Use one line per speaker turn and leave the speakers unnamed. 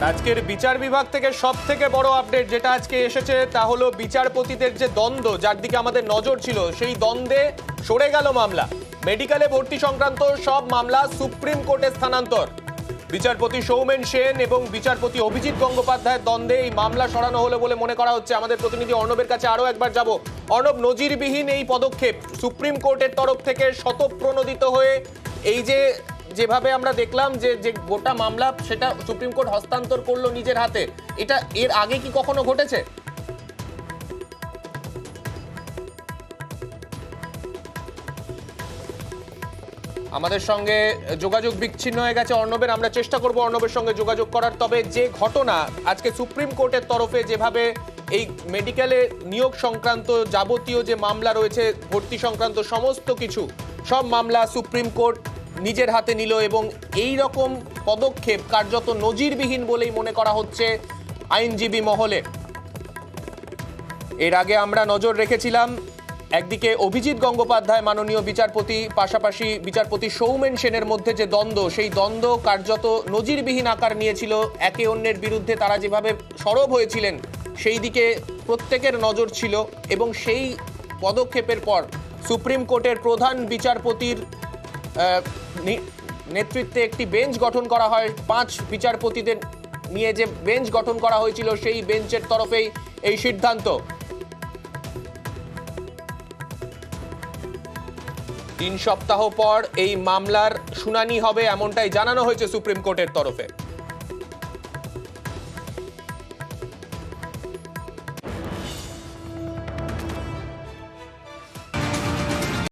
আজকের বিচার বিভাগ থেকে সবথেকে বড় আপডেট যেটা আজকে এসেছে তা হলো বিচারপতিদের যে দ্বন্দ্ব, যার দিকে আমাদের নজর ছিল, সেই দ্বন্দ্বে সরে গেল মামলা। মেডিকেলে ভর্তি সংক্রান্ত সব মামলা সুপ্রিম কোর্টে স্থানান্তর। বিচারপতি সৌমেন সেন এবং বিচারপতি অভিজিৎ গঙ্গোপাধ্যায়ের দ্বন্দ্বে এই মামলা সরানো হলো বলে মনে করা হচ্ছে। আমাদের প্রতিনিধি অর্ণবের কাছে আরও একবার যাব। অর্ণব, নজিরবিহীন এই পদক্ষেপ সুপ্রিম কোর্টের তরফ থেকে স্বতঃপ্রণোদিত হয়ে এই যেভাবে আমরা দেখলাম যে গোটা মামলা সেটা সুপ্রিম কোর্ট হস্তান্তর করলো নিজের হাতে, এটা এর আগে কি কখনো ঘটেছে? আমাদের সঙ্গে যোগাযোগ বিচ্ছিন্ন হয়ে গেছে অর্ণবের। আমরা চেষ্টা করব অর্ণবের সঙ্গে যোগাযোগ করার। তবে যে ঘটনা আজকে সুপ্রিম কোর্টের তরফে যেভাবে এই মেডিকেলে নিয়োগ সংক্রান্ত যাবতীয় যে মামলা রয়েছে, ভর্তি সংক্রান্ত সমস্ত কিছু, সব মামলা সুপ্রিম কোর্ট নিজের হাতে নিল এবং এই রকম পদক্ষেপ কার্যত নজিরবিহীন বলেই মনে করা হচ্ছে আইনজীবী মহলে। এর আগে আমরা নজর রেখেছিলাম একদিকে অভিজিৎ গঙ্গোপাধ্যায় মাননীয় বিচারপতি, পাশাপাশি বিচারপতি সৌমেন সেনের মধ্যে যে দ্বন্দ্ব, সেই দ্বন্দ্ব কার্যত নজিরবিহীন আকার নিয়েছিল। একে অন্যের বিরুদ্ধে তারা যেভাবে সরব হয়েছিলেন সেই দিকে প্রত্যেকের নজর ছিল এবং সেই পদক্ষেপের পর সুপ্রিম কোর্টের প্রধান বিচারপতির নেতৃত্বে একটি বেঞ্চ গঠন করা হয়। 5 বিচারপতিদের নিয়ে যে বেঞ্চ গঠন করা হয়েছিল সেই বেঞ্চের তরফেই এই সিদ্ধান্ত। 3 সপ্তাহ পর এই মামলার শুনানি হবে এমনটাই জানানো হয়েছে সুপ্রিম কোর্টের তরফে।